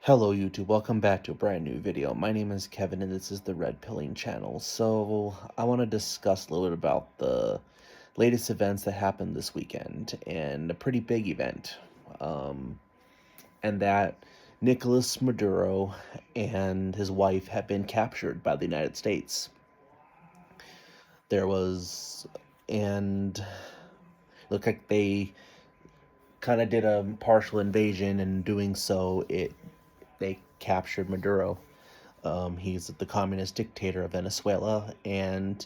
Hello YouTube, welcome back to a brand new video. My name is Kevin and this is the Red Pilling channel. So I want to discuss a little bit about the latest events that happened this weekend, and a pretty big event. Um, and that Nicolas Maduro and his wife have been captured by the United States. There was, and looked like they kind of did a partial invasion, and in doing so, they captured Maduro. He's the communist dictator of Venezuela, and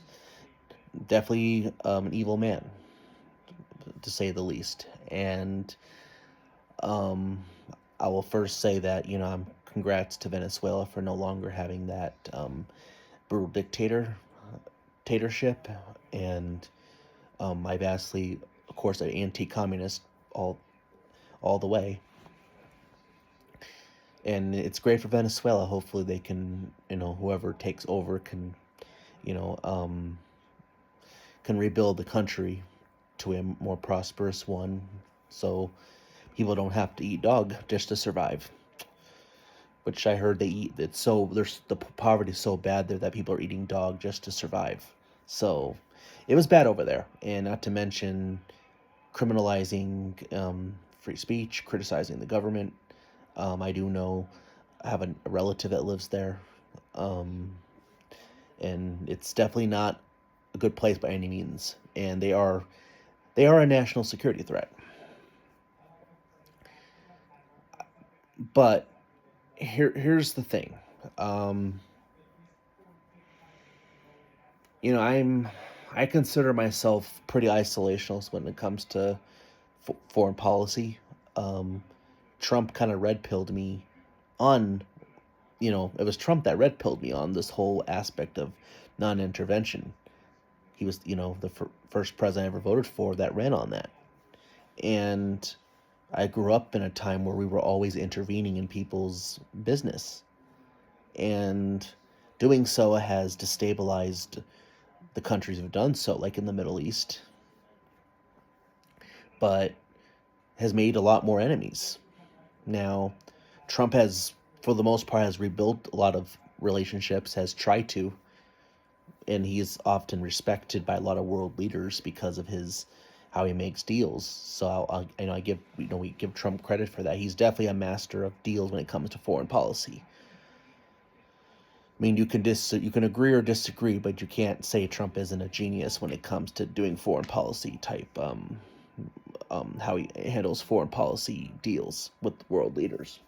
definitely an evil man, to say the least. And um, I will first say that I'm congrats to Venezuela for no longer having that brutal dictatorship, and I vastly, of course, an anti-communist all the way. And it's great for Venezuela. Hopefully, they can, whoever takes over you know, um, can rebuild the country to a more prosperous one, so people don't have to eat dog just to survive. Which I heard they eat. It's so there's the poverty is so bad there that people are eating dog just to survive. So it was bad over there, and not to mention criminalizing free speech, criticizing the government. I do know I have a relative that lives there, um, and it's definitely not a good place by any means. And they are a national security threat. But here's the thing. Um, I consider myself pretty isolationist when it comes to foreign policy. Um, Trump kind of red pilled me on, it was Trump that red pilled me on this whole aspect of non-intervention. He was, the first president I ever voted for that ran on that. And I grew up in a time where we were always intervening in people's business. And doing so has destabilized the countries have done so, like in the Middle East, but has made a lot more enemies. Now, Trump has, for the most part, has rebuilt a lot of relationships, has tried to, and he's often respected by a lot of world leaders because of his how he makes deals. So I give we give Trump credit for that. He's definitely a master of deals when it comes to foreign policy. I mean, you can agree or disagree, but you can't say Trump isn't a genius when it comes to doing foreign policy type how he handles foreign policy deals with world leaders.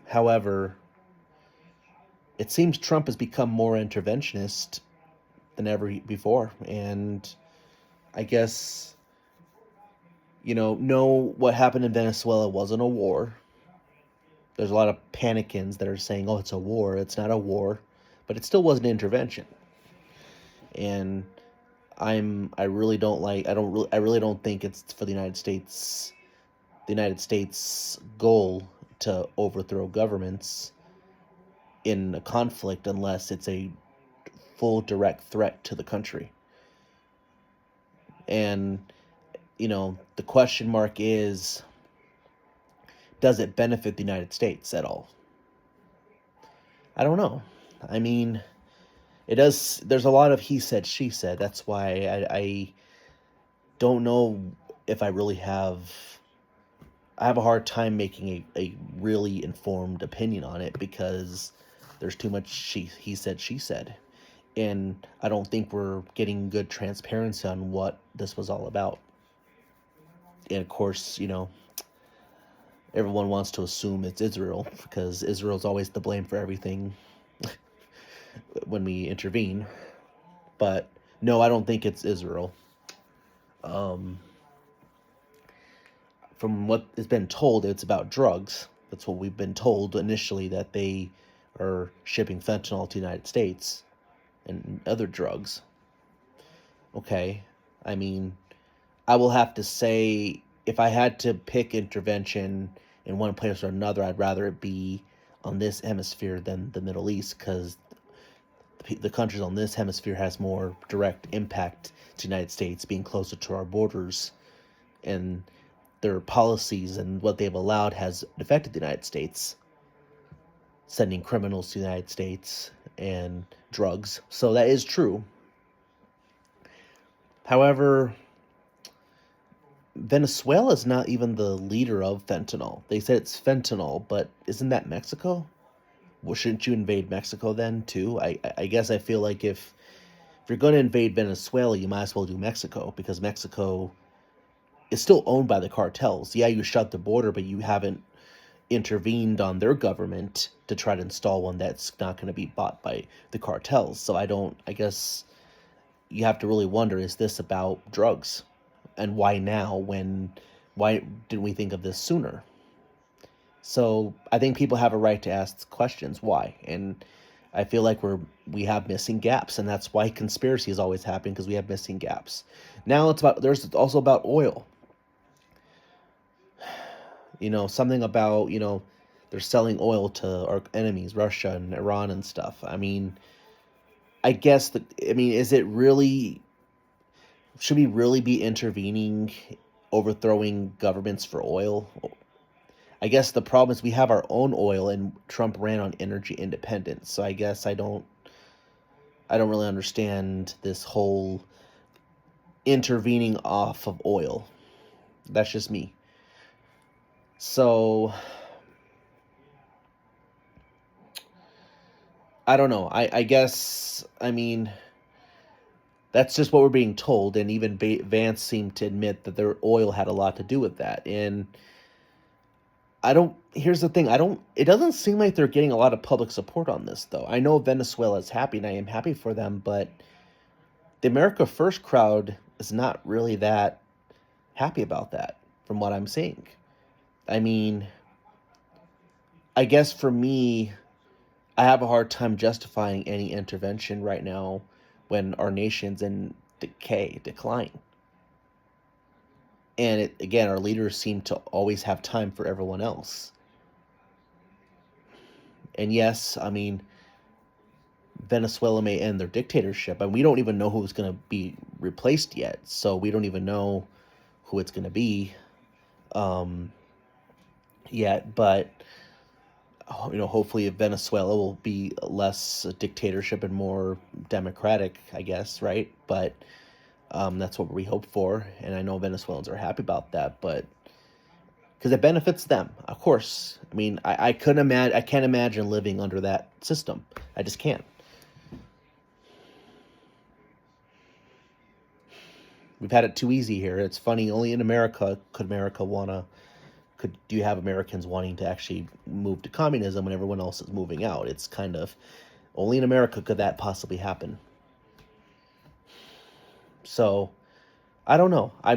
However, it seems Trump has become more interventionist than ever before, and I guess no, what happened in Venezuela wasn't a war. There's a lot of panicans that are saying, "Oh, it's a war." It's not a war, but it still was an intervention. And I really don't like. I really don't think it's for the United States. The United States' goal to overthrow governments in a conflict unless it's a full direct threat to the country. And the question mark is, does it benefit the United States at all? I don't know. I mean, it does. There's a lot of he said, she said. That's why I don't know if I really have. I have a hard time making a really informed opinion on it because there's too much he said, she said. And I don't think we're getting good transparency on what this was all about. And of course, everyone wants to assume it's Israel because Israel's always the blame for everything when we intervene. But no, I don't think it's Israel. Um, from what has been told, it's about drugs. That's what we've been told initially, that they are shipping fentanyl to the United States and other drugs. Okay, I mean, I will have to say, if I had to pick intervention in one place or another, I'd rather it be on this hemisphere than the Middle East, because the countries on this hemisphere has more direct impact to the United States, being closer to our borders, and their policies and what they've allowed has affected the United States, sending criminals to the United States and drugs. So that is true. However, Venezuela is not even the leader of fentanyl. They said it's fentanyl, but isn't that Mexico? Well, shouldn't you invade Mexico then too? I guess I feel like if you're going to invade Venezuela, you might as well do Mexico, because Mexico is still owned by the cartels. Yeah, you shut the border, but you haven't intervened on their government to try to install one that's not going to be bought by the cartels. So I guess you have to really wonder, is this about drugs? And why now? Why didn't we think of this sooner? So I think people have a right to ask questions why, and I feel like we have missing gaps, and that's why conspiracy is always happening, because we have missing gaps. Now there's also about oil. Something about they're selling oil to our enemies, Russia and Iran and stuff. I mean, is it really, should we really be intervening, overthrowing governments for oil? I guess the problem is we have our own oil, and Trump ran on energy independence. So I guess I don't really understand this whole intervening off of oil. That's just me. So I don't know. I guess, that's just what we're being told, and even Vance seemed to admit that their oil had a lot to do with that. And I don't. Here's the thing. I don't. It doesn't seem like they're getting a lot of public support on this, though. I know Venezuela is happy, and I am happy for them, but the America First crowd is not really that happy about that, from what I'm seeing. I mean, I guess for me, I have a hard time justifying any intervention right now when our nation's in decline. And again, our leaders seem to always have time for everyone else. And yes, Venezuela may end their dictatorship, and we don't even know who's going to be replaced yet. So we don't even know who it's going to be yet. But hopefully Venezuela will be less a dictatorship and more democratic, I guess, right? But that's what we hope for, and I know Venezuelans are happy about that, but because it benefits them, of course. I can't imagine living under that system. I just can't. We've had it too easy here. It's funny. Only in America do you have Americans wanting to actually move to communism when everyone else is moving out. It's kind of only in America could that possibly happen. So I don't know. I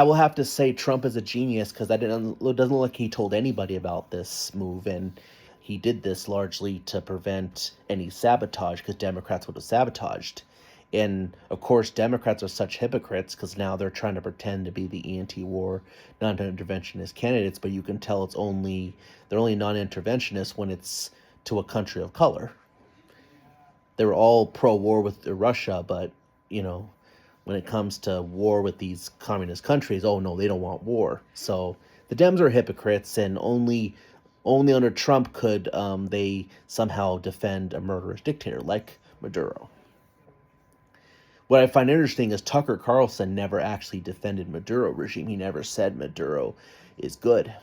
will have to say Trump is a genius, because it doesn't look like he told anybody about this move, and he did this largely to prevent any sabotage, because Democrats would have sabotaged. And of course, Democrats are such hypocrites, because now they're trying to pretend to be the anti-war, non-interventionist candidates, but you can tell they're only non-interventionist when it's to a country of color. They were all pro-war with Russia, but when it comes to war with these communist countries, oh no, they don't want war. So the Dems are hypocrites, and only under Trump could they somehow defend a murderous dictator like Maduro. What I find interesting is Tucker Carlson never actually defended Maduro regime. He never said Maduro is good,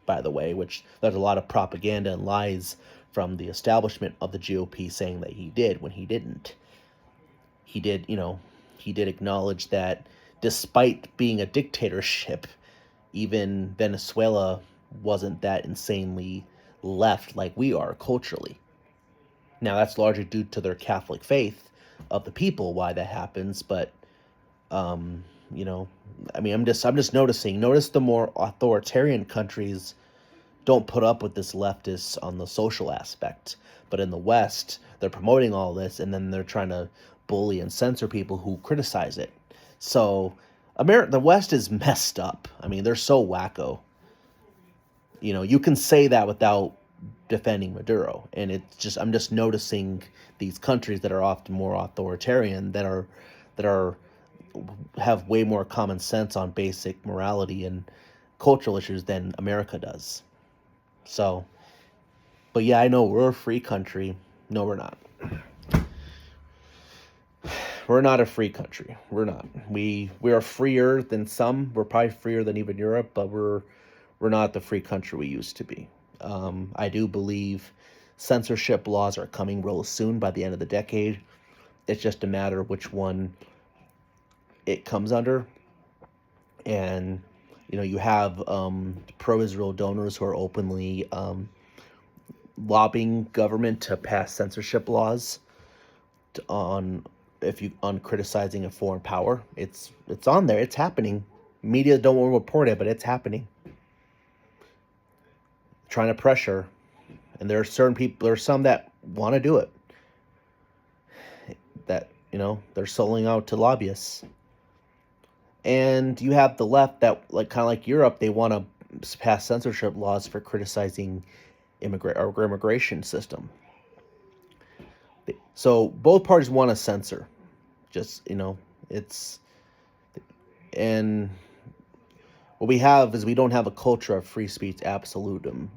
by the way, which there's a lot of propaganda and lies from the establishment of the GOP saying that he did, when he didn't. He did acknowledge that despite being a dictatorship, even Venezuela wasn't that insanely left like we are culturally. Now, that's largely due to their Catholic faith of the people, why that happens, but I'm just noticing. Notice the more authoritarian countries don't put up with this leftist on the social aspect, but in the West, they're promoting all this, and then they're trying to bully and censor people who criticize it. So the West is messed up. They're so wacko. You can say that without defending Maduro, and I'm just noticing these countries that are often more authoritarian, that are have way more common sense on basic morality and cultural issues than America does. So, but yeah, I know we're a free country. No, we're not. We're not a free country. We're not. We are freer than some. We're probably freer than even Europe, but we're not the free country we used to be. I do believe censorship laws are coming real soon by the end of the decade. It's just a matter of which one it comes under. And you have pro-Israel donors who are openly lobbying government to pass censorship laws on if you on criticizing a foreign power. It's on there. It's happening. Media don't want to report it, but it's happening. Trying to pressure, and there are certain people. There are some that want to do it. That they're selling out to lobbyists, and you have the left that kind of like Europe. They want to pass censorship laws for criticizing our immigration system. So both parties want to censor. Just it's and what we have is we don't have a culture of free speech absolute in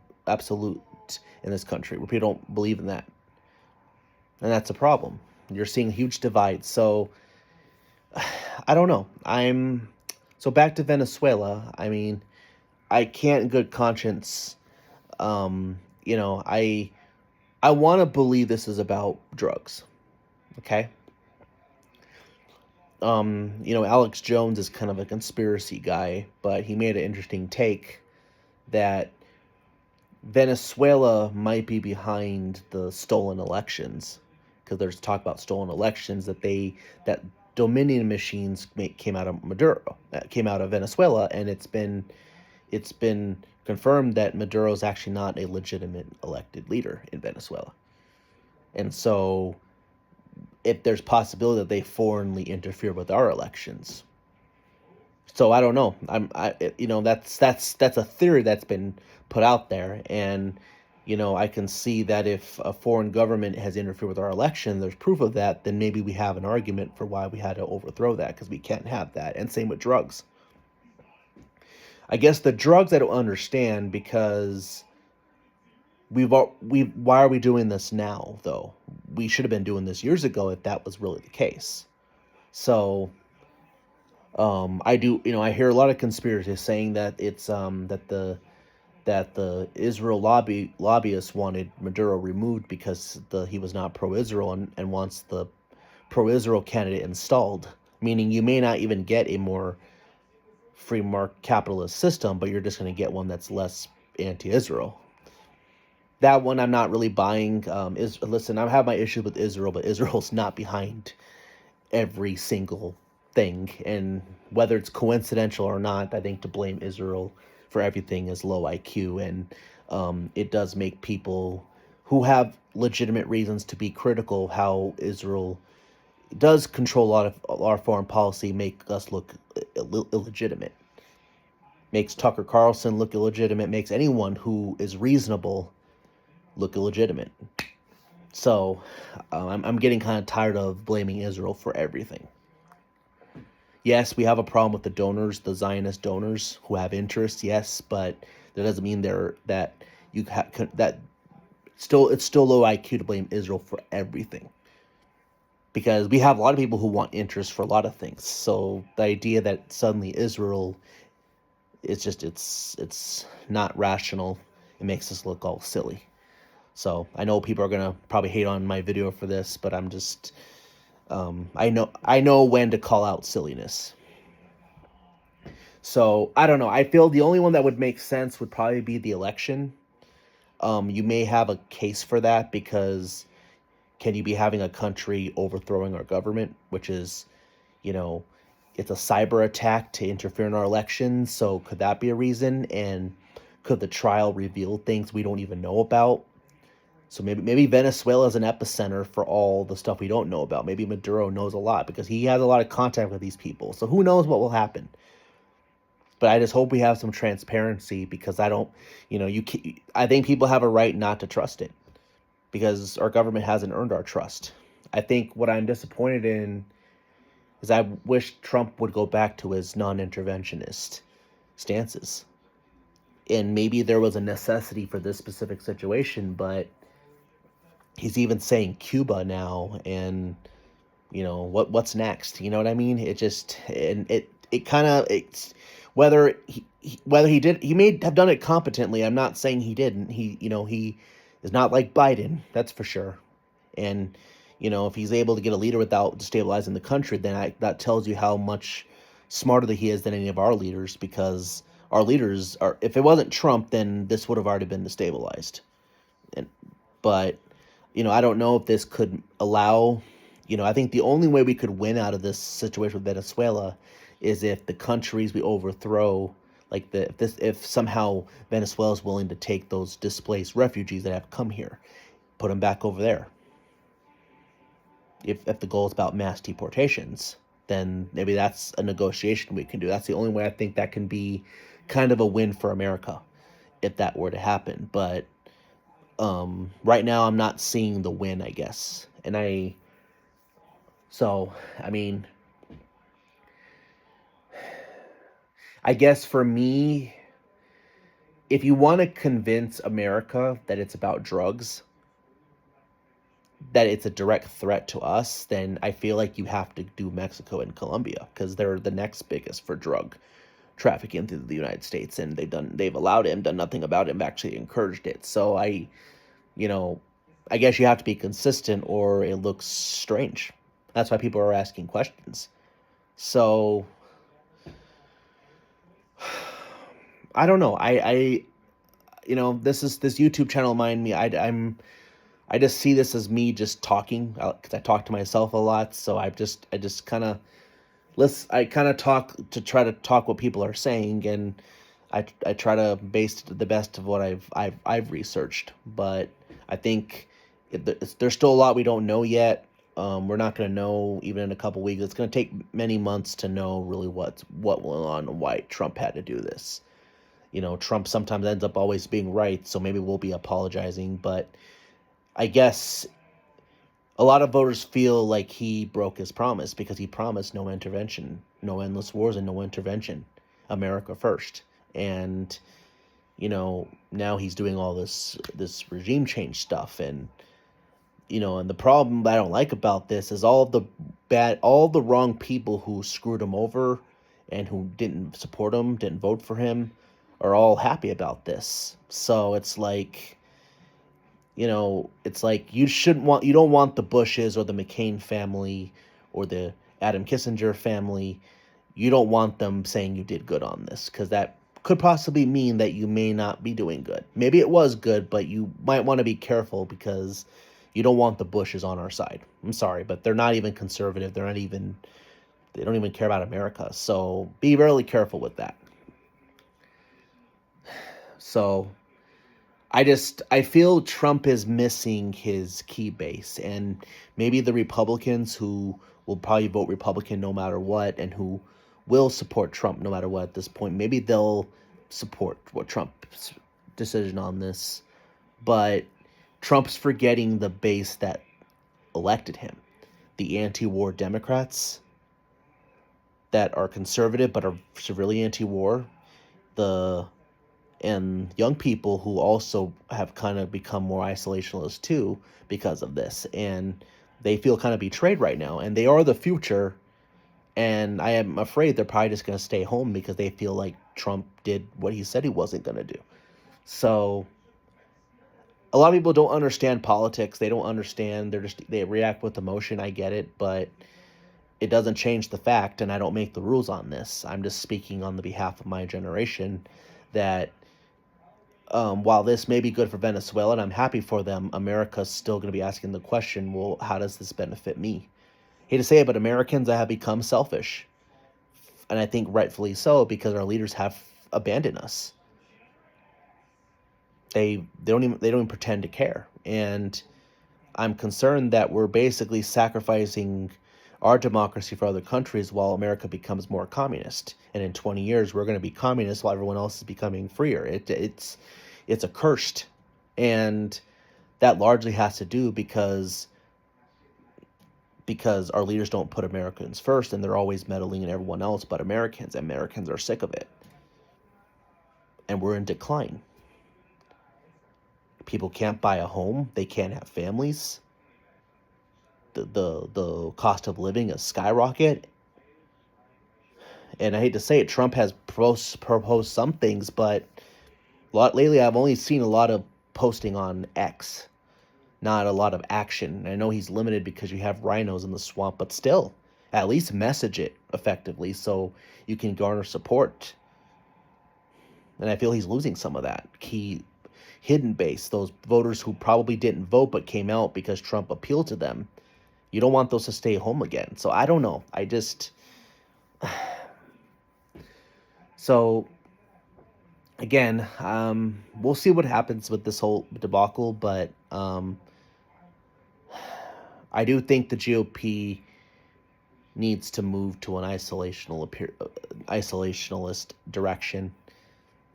this country where people don't believe in that, and that's a problem. You're seeing huge divides. So I don't know. So back to Venezuela. I mean, I can't in good conscience. I want to believe this is about drugs. Okay. Alex Jones is kind of a conspiracy guy, but he made an interesting take that Venezuela might be behind the stolen elections, because there's talk about stolen elections that Dominion machines came out of came out of Venezuela, and it's been confirmed that Maduro is actually not a legitimate elected leader in Venezuela, and so if there's possibility that they foreignly interfere with our elections. So I don't know. That's a theory that's been put out there, and I can see that if a foreign government has interfered with our election, there's proof of that, then maybe we have an argument for why we had to overthrow that, because we can't have that. And same with drugs. I guess the drugs I don't understand, because why are we doing this now, though? We should have been doing this years ago if that was really the case. So I hear a lot of conspiracies saying that it's that the Israel lobbyists wanted Maduro removed because he was not pro-Israel, and wants the pro-Israel candidate installed, meaning you may not even get a more free market capitalist system, but you're just going to get one that's less anti-Israel. That one I'm not really buying. Listen, I have my issues with Israel, but Israel's not behind every single thing, and whether it's coincidental or not, I think to blame Israel for everything is low IQ, and it does make people who have legitimate reasons to be critical how Israel does control a lot of our foreign policy make us look illegitimate. Makes Tucker Carlson look illegitimate, makes anyone who is reasonable look illegitimate. So I'm getting kind of tired of blaming Israel for everything. Yes, we have a problem with the donors, the Zionist donors who have interests. Yes, but that doesn't mean that it's still low IQ to blame Israel for everything, because we have a lot of people who want interest for a lot of things. So the idea that suddenly Israel it's not rational. It makes us look all silly. So I know people are gonna probably hate on my video for this, but I'm just I know when to call out silliness. So I don't know. I feel the only one that would make sense would probably be the election. You may have a case for that, because can you be having a country overthrowing our government, which is, it's a cyber attack to interfere in our elections. So could that be a reason? And could the trial reveal things we don't even know about? So maybe Venezuela is an epicenter for all the stuff we don't know about. Maybe Maduro knows a lot because he has a lot of contact with these people. So who knows what will happen? But I just hope we have some transparency, because I don't, I think people have a right not to trust it, because our government hasn't earned our trust. I think what I'm disappointed in Because I wish Trump would go back to his non-interventionist stances. And maybe there was a necessity for this specific situation, but he's even saying Cuba now, and what's next? You know what I mean? It just and it kind of it's whether he did, he may have done it competently. I'm not saying he didn't. He is not like Biden, that's for sure. And if he's able to get a leader without destabilizing the country, then that tells you how much smarter that he is than any of our leaders, because our leaders are, if it wasn't Trump, then this would have already been destabilized. And but I don't know if this could allow, I think the only way we could win out of this situation with Venezuela is if the countries we overthrow, like if somehow Venezuela is willing to take those displaced refugees that have come here, put them back over there. If the goal is about mass deportations, then maybe that's a negotiation we can do. That's the only way I think that can be kind of a win for America, if that were to happen. But right now I'm not seeing the win, I guess. So, I mean, I guess for me, if you want to convince America that it's about drugs, that it's a direct threat to us, then I feel like you have to do Mexico and Colombia, because they're the next biggest for drug trafficking through the United States, and they've allowed it and done nothing about it, and actually encouraged it. So you know, I guess you have to be consistent or it looks strange. That's why people are asking questions. So I don't know. This YouTube channel of mine. I just see this as me just talking, because I talk to myself a lot. So I just kind of talk to try to talk what people are saying, and I try to base the best of what I've researched. But I think there's still a lot we don't know yet. We're not going to know even in a couple weeks. It's going to take many months to know really what went on and why Trump had to do this. Trump sometimes ends up always being right, so maybe we'll be apologizing. But I guess a lot of voters feel like he broke his promise, because he promised no intervention, no endless wars, and no intervention. America first. And now he's doing all this regime change stuff, and and the problem that I don't like about this is all the wrong people who screwed him over and who didn't support him, didn't vote for him, are all happy about this. So it's like, you don't want the Bushes or the McCain family or the Adam Kissinger family. You don't want them saying you did good on this, because that could possibly mean that you may not be doing good. Maybe it was good, but you might want to be careful, because you don't want the Bushes on our side. I'm sorry, but they're not even conservative. They don't even care about America. So be really careful with that. So I feel Trump is missing his key base, and maybe the Republicans who will probably vote Republican no matter what, and who will support Trump no matter what at this point, maybe they'll support what Trump's decision on this. But Trump's forgetting the base that elected him, the anti-war Democrats that are conservative but are severely anti-war, and young people who also have kind of become more isolationist too because of this, and they feel kind of betrayed right now, and they are the future. And I am afraid they're probably just going to stay home, because they feel like Trump did what he said he wasn't going to do. So a lot of people don't understand politics. They don't understand. They react with emotion. I get it, but it doesn't change the fact, and I don't make the rules on this. I'm just speaking on the behalf of my generation, that while this may be good for Venezuela, and I'm happy for them, America's still going to be asking the question, well, how does this benefit me? Hate to say it, but Americans have become selfish. And I think rightfully so, because our leaders have abandoned us. They don't even pretend to care. And I'm concerned that we're basically sacrificing our democracy for other countries while America becomes more communist. And in 20 years, we're going to be communist while everyone else is becoming freer. It's accursed. And that largely has to do because because our leaders don't put Americans first, and they're always meddling in everyone else but Americans. Americans are sick of it, and we're in decline. People can't buy a home. They can't have families. The cost of living is skyrocket. And I hate to say it, Trump has proposed some things, but lately I've only seen a lot of posting on X, not a lot of action. I know he's limited because you have rhinos in the swamp, but still, at least message it effectively so you can garner support. And I feel he's losing some of that key hidden base, those voters who probably didn't vote but came out because Trump appealed to them. You don't want those to stay home again. So I don't know. So again, we'll see what happens with this whole debacle, but I do think the GOP needs to move to an isolationalist direction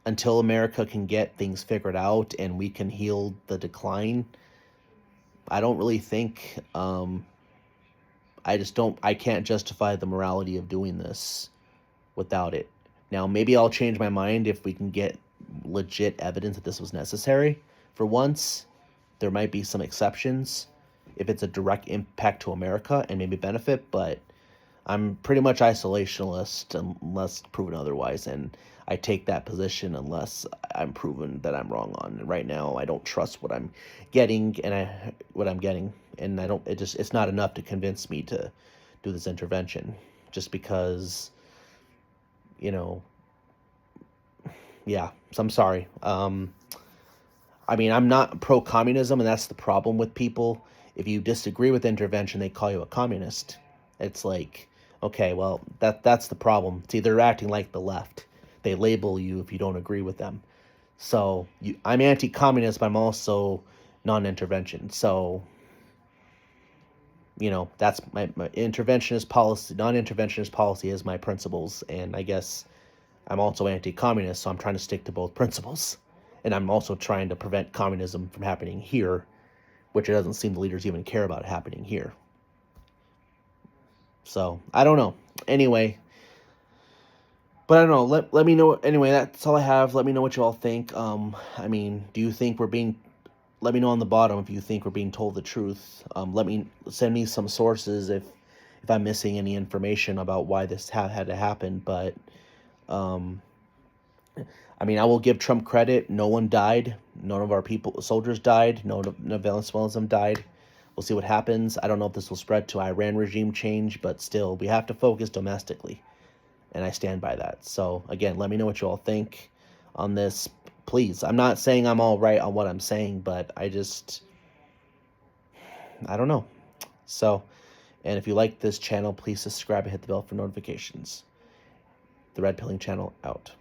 until America can get things figured out and we can heal the decline. I don't really think I can't justify the morality of doing this without it. Now, maybe I'll change my mind if we can get legit evidence that this was necessary. For once, there might be some exceptions if it's a direct impact to America and maybe benefit, but I'm pretty much isolationist unless proven otherwise, and I take that position unless I'm proven that I'm wrong on. And right now, I don't trust what I'm getting, and I don't. It's not enough to convince me to do this intervention, just because, you know. Yeah, so I'm sorry. I mean, I'm not pro-communism, and that's the problem with people. If you disagree with intervention, they call you a communist. It's like, okay, well, that's the problem. See, they're acting like the left. They label you if you don't agree with them. So I'm anti-communist, but I'm also non-intervention. So, that's my interventionist policy. Non-interventionist policy is my principles, and I guess I'm also anti-communist, so I'm trying to stick to both principles. And I'm also trying to prevent communism from happening here, which it doesn't seem the leaders even care about happening here. So, I don't know. Anyway, but I don't know. Let me know. Anyway, that's all I have. Let me know what you all think. I mean, do you think let me know on the bottom if you think we're being told the truth. Send me some sources if I'm missing any information about why this had to happen. But I mean, I will give Trump credit. No one died. None of our soldiers died. No Venezuelans died. We'll see what happens. I don't know if this will spread to Iran regime change, but still, we have to focus domestically. And I stand by that. So, again, let me know what you all think on this. Please, I'm not saying I'm all right on what I'm saying, but I don't know. So, and if you like this channel, please subscribe and hit the bell for notifications. The Red Pilling Channel out.